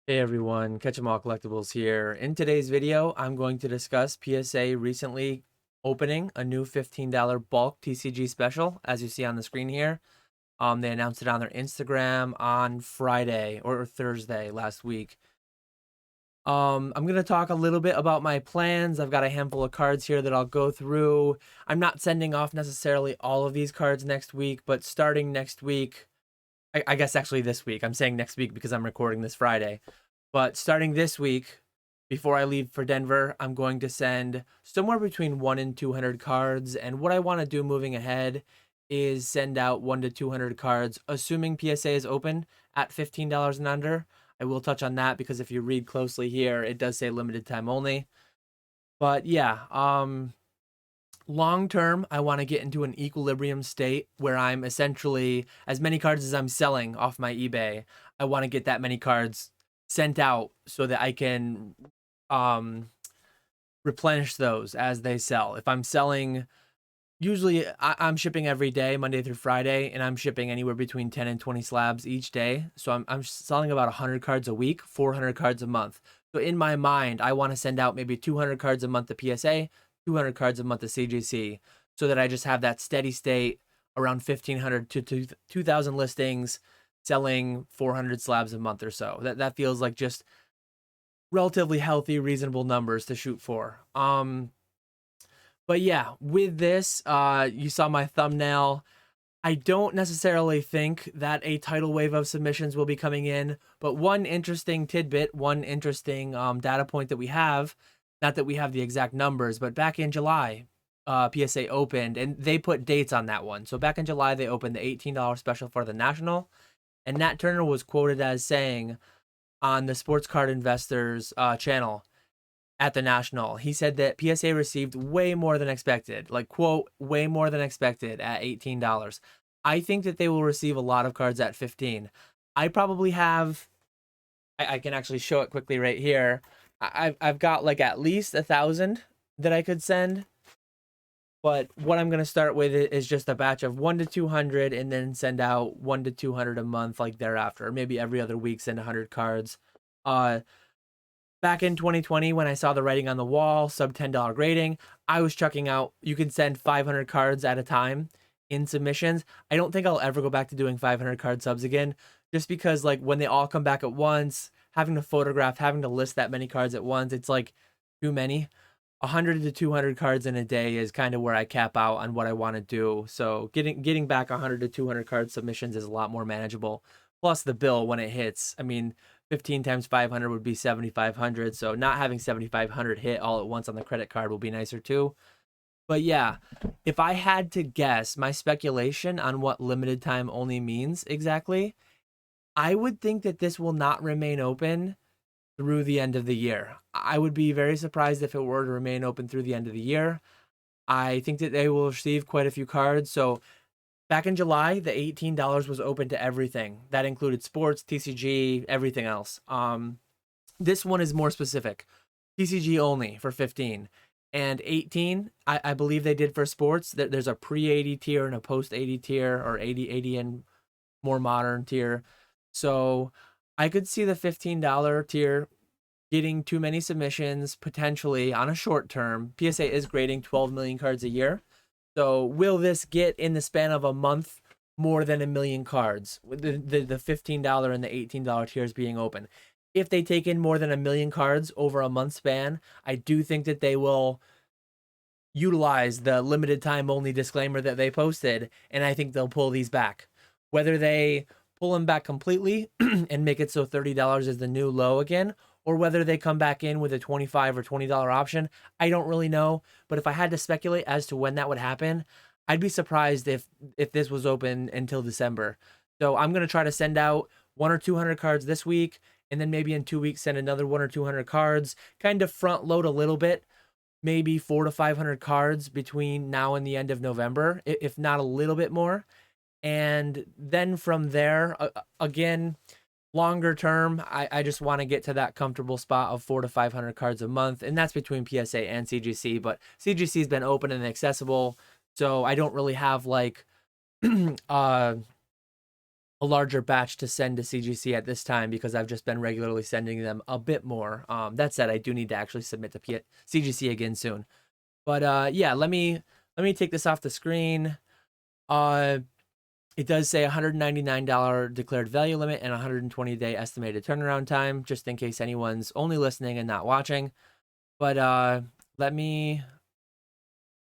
Hey everyone, Catch 'em All Collectibles here. In today's video, I'm going to discuss PSA recently opening a new $15 bulk TCG special, as you see on the screen here. They announced it on their Instagram on Friday or Thursday last week. I'm going to talk a little bit about my plans. I've got a handful of cards here that I'll go through. I'm not sending off necessarily all of these cards next week, but starting next week, I guess actually this week. I'm saying next week because I'm recording this Friday. But starting this week, before I leave for Denver, I'm going to send somewhere between 1 and 200 cards. And what I want to do moving ahead is send out 1 to 200 cards, assuming PSA is open at $15 and under. I will touch on that because if you read closely here, it does say limited time only. But yeah, long term, I want to get into an equilibrium state where I'm essentially, as many cards as I'm selling off my eBay, I want to get that many cards sent out so that I can um replenish those as they sell. If I'm selling, usually I'm shipping every day, Monday through Friday, and I'm shipping anywhere between 10 and 20 slabs each day. So I'm selling about 100 cards a week, 400 cards a month. So in my mind, I want to send out maybe 200 cards a month to PSA, 200 cards a month to CGC, so that I just have that steady state around 1,500 to 2,000 listings, selling 400 slabs a month or so. That feels like just relatively healthy, reasonable numbers to shoot for. But yeah, with this, you saw my thumbnail. I don't necessarily think that a tidal wave of submissions will be coming in, but one interesting tidbit, one interesting data point that we have, not that we have the exact numbers, but back in July, PSA opened and they put dates on that one. So back in July, they opened the $18 special for the National, and Nat Turner was quoted as saying on the Sports Card Investors channel at the National, he said that PSA received way more than expected, like, quote, way more than expected at $18. I think that they will receive a lot of cards at 15. I probably have, I can actually show it quickly right here. I've got like at least 1,000 that I could send. But what I'm going to start with is just a batch of 1 to 200 and then send out 1 to 200 a month like thereafter. Maybe every other week send 100 cards. Uh, Back in 2020, when I saw the writing on the wall, sub $10 grading, I was chucking out, you can send 500 cards at a time in submissions. I don't think I'll ever go back to doing 500 card subs again, just because like when they all come back at once, having to photograph, having to list that many cards at once, it's like too many. 100 to 200 cards in a day is kind of where I cap out on what I want to do. So getting back 100 to 200 card submissions is a lot more manageable. Plus the bill when it hits. I mean, 15 times 500 would be 7,500. So not having 7,500 hit all at once on the credit card will be nicer too. But yeah, if I had to guess my speculation on what limited time only means exactly, I would think that this will not remain open through the end of the year. I would be very surprised if it were to remain open through the end of the year. I think that they will receive quite a few cards. So back in July, the $18 was open to everything. That included sports, TCG, everything else. This one is more specific. TCG only for 15. And 18, I believe they did for sports. There's a pre-80 tier and a post-80 tier, or 80 and more modern tier. So I could see the $15 tier getting too many submissions potentially on a short term. PSA is grading 12 million cards a year. So will this get in the span of a month more than a million cards? With the $15 and the $18 tiers being open. If they take in more than a million cards over a month span, I do think that they will utilize the limited time only disclaimer that they posted, and I think they'll pull these back. Whether they pull them back completely and make it so $30 is the new low again, or whether they come back in with a $25 or $20 option, I don't really know. But if I had to speculate as to when that would happen, I'd be surprised if this was open until December. So I'm gonna try to send out 1 or 200 cards this week, and then maybe in 2 weeks send another 1 or 200 cards. Kind of front load a little bit, maybe 400 to 500 cards between now and the end of November, if not a little bit more. And then from there, again, longer term, I just want to get to that comfortable spot of 400 to 500 cards a month, and that's between PSA and CGC. But CGC has been open and accessible, so I don't really have like a larger batch to send to CGC at this time because I've just been regularly sending them a bit more. That said, I do need to actually submit to CGC again soon. But yeah, let me take this off the screen. Uh, it does say $199 declared value limit and 120-day estimated turnaround time, just in case anyone's only listening and not watching. But let me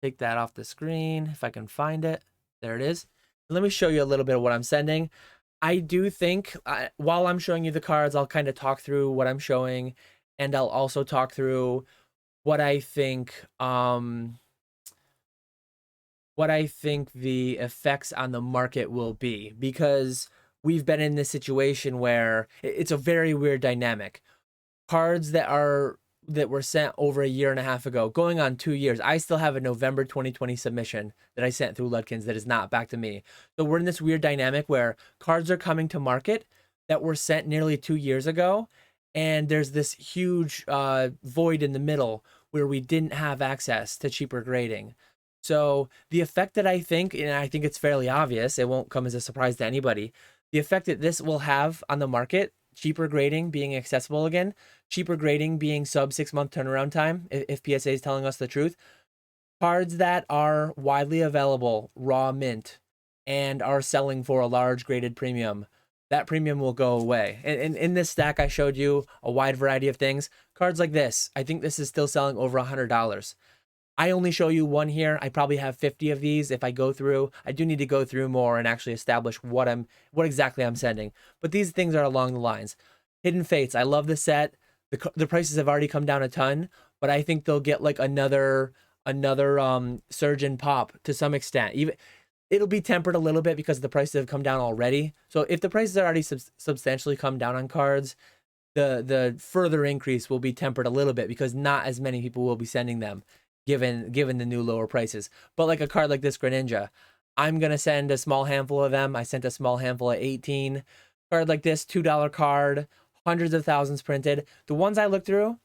take that off the screen if I can find it. There it is. Let me show you a little bit of what I'm sending. I do think while I'm showing you the cards, I'll kind of talk through what I'm showing, and I'll also talk through what I think the effects on the market will be, because we've been in this situation where it's a very weird dynamic. Cards that were sent over a year and a half ago, going on 2 years. I still have a November 2020 submission that I sent through Ludkins that is not back to me. So we're in this weird dynamic where cards are coming to market that were sent nearly 2 years ago, and there's this huge void in the middle where we didn't have access to cheaper grading. So the effect that I think, and I think it's fairly obvious, it won't come as a surprise to anybody, the effect that this will have on the market, cheaper grading being accessible again, cheaper grading being sub 6 month turnaround time, if PSA is telling us the truth. Cards that are widely available, raw mint, and are selling for a large graded premium, that premium will go away. And in this stack, I showed you a wide variety of things. Cards like this, I think this is still selling over $100. I only show you one here. I probably have 50 of these. If I go through, I do need to go through more and actually establish what exactly I'm sending. But these things are along the lines. Hidden Fates, I love the set. The prices have already come down a ton, but I think they'll get like another surge in pop to some extent. Even it'll be tempered a little bit because the prices have come down already. So if the prices are already substantially come down on cards, the further increase will be tempered a little bit because not as many people will be sending them given the new lower prices. But like a card like this Greninja, I'm gonna send a small handful of them. I sent a small handful at 18. Card like this, $2 card, hundreds of thousands printed. The ones I looked through,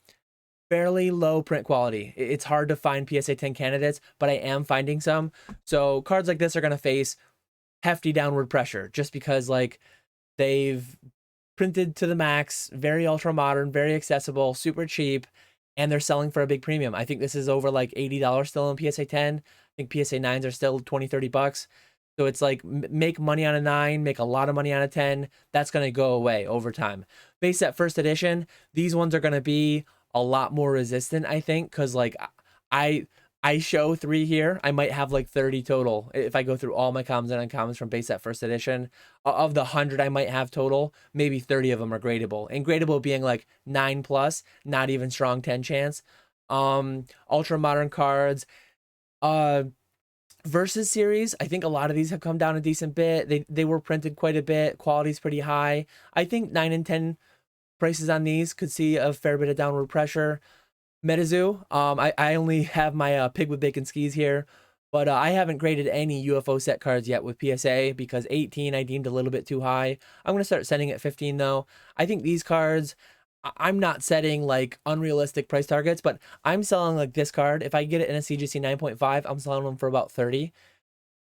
fairly low print quality. It's hard to find PSA 10 candidates, but I am finding some. So cards like this are gonna face hefty downward pressure just because like they've printed to the max, very ultra modern, very accessible, super cheap, and they're selling for a big premium. I think this is over like $80 still in PSA 10. I think PSA 9s are still 20, 30 bucks. So it's like make money on a 9, make a lot of money on a 10. That's going to go away over time. Base set first edition, these ones are going to be a lot more resistant, I think, because like I show 3 here. I might have like 30 total if I go through all my commons and uncommons from base set first edition. Of the 100 I might have total, maybe 30 of them are gradable. And gradable being like 9 plus, not even strong 10 chance. Ultra modern cards. Versus series, I think a lot of these have come down a decent bit. They were printed quite a bit. Quality's pretty high. I think 9 and 10 prices on these could see a fair bit of downward pressure. Metazoo, I only have my Pig with Bacon Skis here, but I haven't graded any UFO set cards yet with PSA because 18 I deemed a little bit too high. I'm going to start sending at 15 though. I think these cards, I'm not setting like unrealistic price targets, but I'm selling like this card. If I get it in a CGC 9.5, I'm selling them for about 30.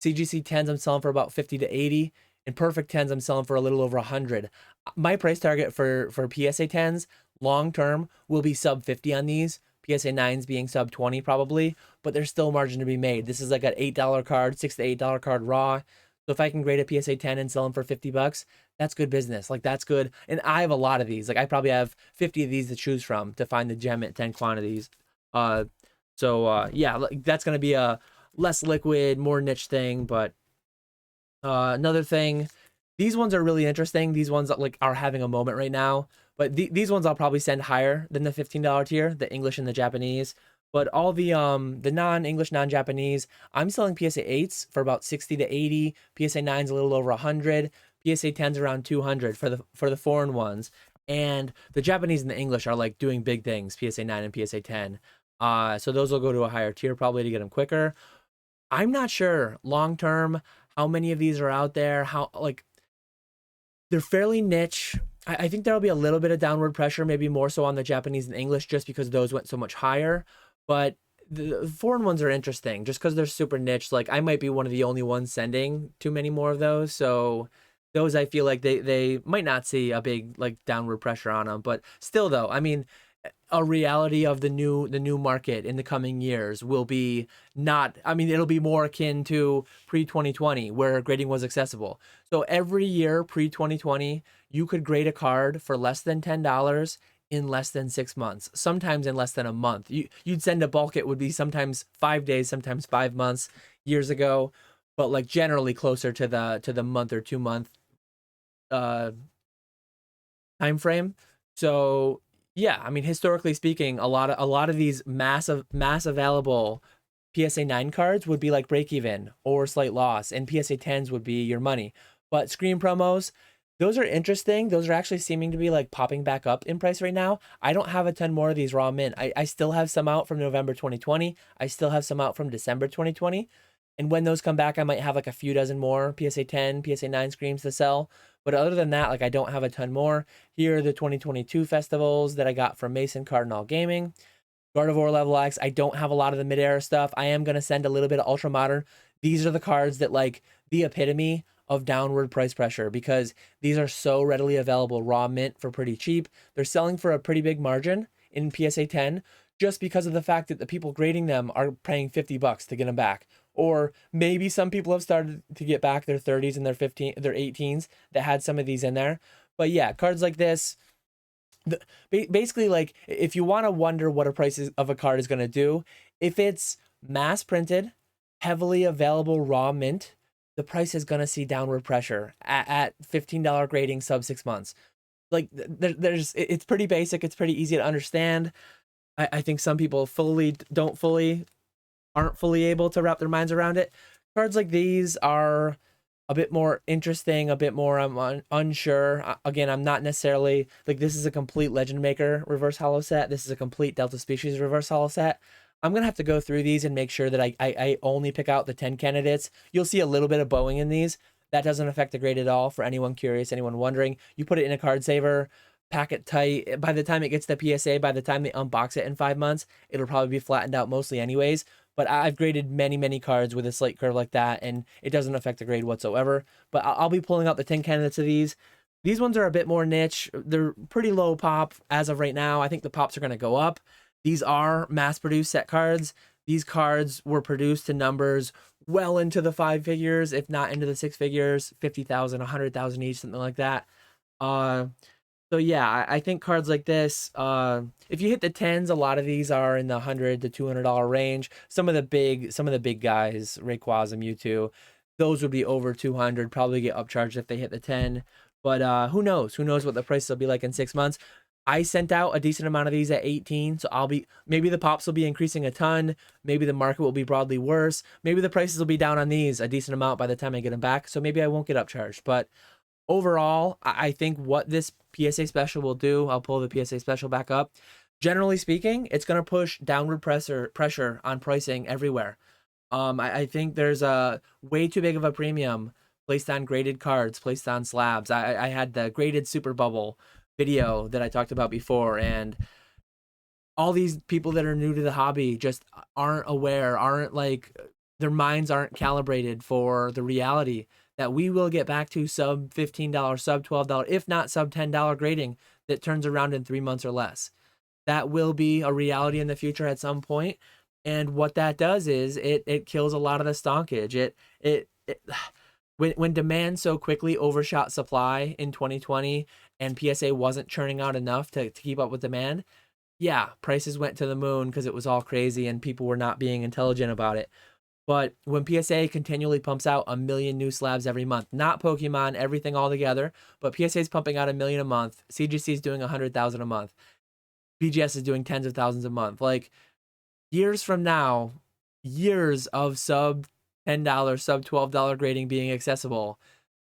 CGC 10s, I'm selling for about 50 to 80. And Perfect 10s, I'm selling for a little over 100. My price target for PSA 10s long term will be sub 50 on these. PSA 9s being sub 20 probably, but there's still margin to be made. This is like an $8 card, $6 to $8 card raw. So if I can grade a PSA 10 and sell them for 50 bucks, that's good business. Like that's good. And I have a lot of these. Like I probably have 50 of these to choose from to find the gem at 10 quantities. Yeah, that's going to be a less liquid, more niche thing. But another thing, these ones are really interesting. These ones like are having a moment right now. But these ones I'll probably send higher than the $15 tier, the English and the Japanese. But all the non-English, non-Japanese, I'm selling PSA 8s for about 60 to 80, PSA 9s a little over 100, PSA 10s around 200 for the foreign ones. And the Japanese and the English are like doing big things, PSA 9 and PSA 10. So those will go to a higher tier probably to get them quicker. I'm not sure long term how many of these are out there, how like they're fairly niche. I think there'll be a little bit of downward pressure, maybe more so on the Japanese and English, just because those went so much higher. But the foreign ones are interesting, just because they're super niche. Like I might be one of the only ones sending too many more of those, so those I feel like they might not see a big like downward pressure on them, but still though, I mean, a reality of the new market in the coming years will be not, I mean, it'll be more akin to pre 2020 where grading was accessible. So every year pre 2020 you could grade a card for less than $10 in less than 6 months, sometimes in less than a month. You'd send a bulk, it would be sometimes 5 days, sometimes 5 months years ago, but like generally closer to the month or 2 month uh time frame. So yeah, I mean, historically speaking, a lot of these mass available PSA 9 cards would be like break even or slight loss, and PSA 10s would be your money. But screen promos, those are interesting. Those are actually seeming to be like popping back up in price right now. I don't have a ton more of these raw mint. I still have some out from November 2020. I still have some out from December 2020. And when those come back, I might have like a few dozen more PSA 10, PSA 9 screens to sell. But other than that, like I don't have a ton more. Here are the 2022 festivals that I got from Mason Cardinal Gaming. Gardevoir Level X, I don't have a lot of the mid-era stuff. I am going to send a little bit of Ultra Modern. These are the cards that like the epitome of downward price pressure because these are so readily available raw mint for pretty cheap. They're selling for a pretty big margin in PSA 10 just because of the fact that the people grading them are paying $50 to get them back. Or maybe some people have started to get back their 30s and their 18s that had some of these in there. But yeah, cards like this, basically, like if you want to wonder what a price of a card is going to do, if it's mass printed, heavily available raw mint, the price is going to see downward pressure at $15 grading sub 6 months. Like it's pretty basic. It's pretty easy to understand. I think some people aren't fully able to wrap their minds around it. Cards like these are a bit more interesting, a bit more unsure. Again, I'm not necessarily like this is a complete Legend Maker reverse holo set. This is a complete Delta Species reverse holo set. I'm gonna have to go through these and make sure that I only pick out the 10 candidates. You'll see a little bit of bowing in these. That doesn't affect the grade at all for anyone curious, anyone wondering. You put it in a card saver, pack it tight. By the time it gets to PSA, by the time they unbox it in 5 months, it'll probably be flattened out mostly anyways. But I've graded many cards with a slate curve like that, and it doesn't affect the grade whatsoever. But I'll be pulling out the 10 candidates of these. These ones are a bit more niche. They're pretty low pop as of right now. I think the pops are going to go up. These are mass-produced set cards. These cards were produced to numbers well into the 5 figures, if not into the 6 figures, 50,000, 100,000 each, something like that. So yeah, I think cards like this, if you hit the 10s, a lot of these are in the $100 to $200 range. Some of the big guys, Rayquaza, Mewtwo, those would be over 200, probably get upcharged if they hit the 10. But who knows? Who knows what the prices will be like in 6 months? I sent out a decent amount of these at 18, so maybe the pops will be increasing a ton. Maybe the market will be broadly worse. Maybe the prices will be down on these a decent amount by the time I get them back. So maybe I won't get upcharged, but overall, I think what this PSA special will do, I'll pull the PSA special back up. Generally speaking, it's going to push downward pressure on pricing everywhere. I think there's a way too big of a premium placed on graded cards, placed on slabs. I had the graded super bubble video that I talked about before, and all these people that are new to the hobby just aren't aware, aren't like their minds aren't calibrated for the reality that we will get back to sub $15, sub $12, if not sub $10 grading that turns around in 3 months or less. That will be a reality in the future at some point. And what that does is it kills a lot of the stonkage. It when demand so quickly overshot supply in 2020 and PSA wasn't churning out enough to keep up with demand, yeah, prices went to the moon because it was all crazy and people were not being intelligent about it. But when PSA continually pumps out a million new slabs every month, not Pokemon, everything all together, but PSA is pumping out a million a month. CGC is doing 100,000 a month. BGS is doing tens of thousands a month. Like years from now, years of sub $10, sub $12 grading being accessible,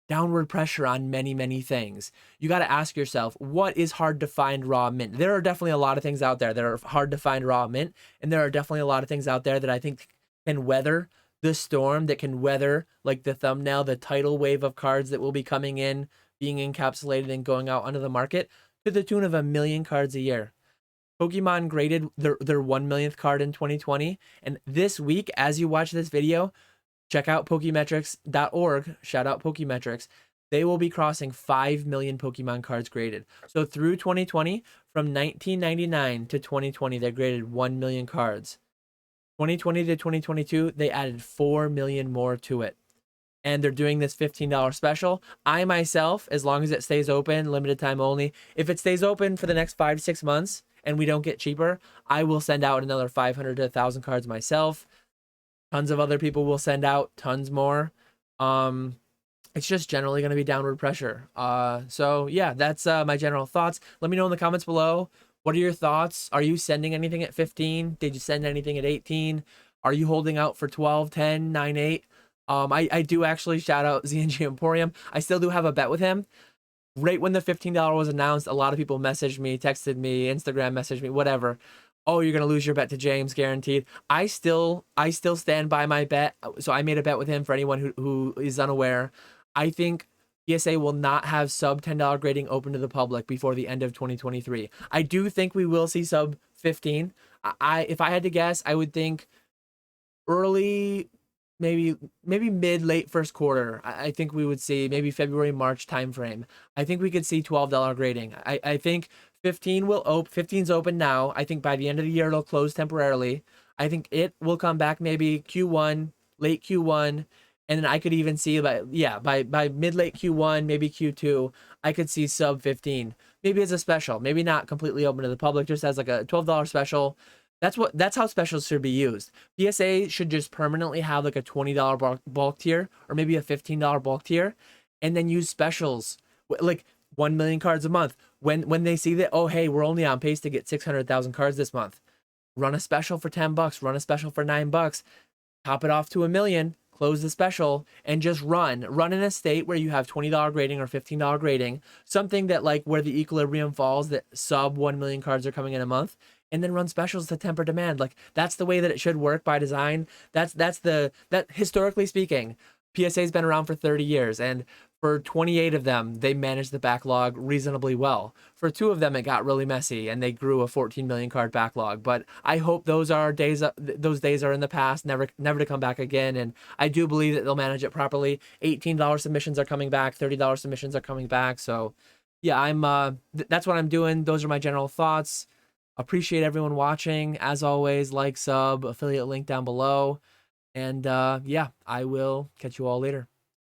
downward pressure on many things. You got to ask yourself, what is hard to find raw mint? There are definitely a lot of things out there that are hard to find raw mint, and there are definitely a lot of things out there that I think can weather the storm, that can weather like the thumbnail, the tidal wave of cards that will be coming in, being encapsulated and going out onto the market to the tune of 1 million cards a year. Pokemon graded their 1 millionth card in 2020, and this week, as you watch this video, check out Pokemetrics.org. Shout out Pokemetrics. they will be crossing 5 million Pokemon cards graded. So through 2020, from 1999 to 2020, they graded 1 million cards. 2020 to 2022, they added 4 million more to it. And they're doing this $15 special. I myself, as long as it stays open, limited time only, if it stays open for the next 5 to 6 months and we don't get cheaper, I will send out another 500 to 1,000 cards myself. Tons of other people will send out tons more. It's just generally going to be downward pressure. So yeah, that's my general thoughts. Let me know in the comments below. What are your thoughts? Are you sending anything at 15? Did you send anything at 18? Are you holding out for 12, 10, 9, 8? I do actually shout out ZNG Emporium. I still do have a bet with him. Right when the $15 was announced, a lot of people messaged me, texted me, Instagram messaged me, whatever. Oh, you're gonna lose your bet to James, guaranteed. I still stand by my bet. So I made a bet with him for anyone who is unaware. I think PSA will not have sub $10 grading open to the public before the end of 2023. I do think we will see sub 15. If I had to guess, I would think early, maybe mid late first quarter. I think we would see maybe February March timeframe. I think we could see $12 grading. I think 15's open now. I think by the end of the year it'll close temporarily. I think it will come back maybe Q1, late Q1, and then I could even see by mid late Q1, maybe Q2, I could see sub 15. Maybe as a special, maybe not completely open to the public, just as like a $12 special. That's how specials should be used. PSA should just permanently have like a $20 bulk tier or maybe a $15 bulk tier, and then use specials like 1 million cards a month. When they see that, oh hey, we're only on pace to get 600,000 cards this month, run a special for $10, run a special for $9, top it off to 1 million, close the special, and just run in a state where you have $20 grading or $15 grading, something that like where the equilibrium falls, that sub 1 million cards are coming in a month, and then run specials to temper demand. Like that's the way that it should work by design. That historically speaking, PSA's been around for 30 years, and for 28 of them, they managed the backlog reasonably well. For 2 of them, it got really messy, and they grew a 14 million card backlog. But I hope those days are in the past, never to come back again. And I do believe that they'll manage it properly. $18 submissions are coming back, $30 submissions are coming back. So, yeah, that's what I'm doing. Those are my general thoughts. Appreciate everyone watching. As always, like, sub, affiliate link down below. And yeah, I will catch you all later.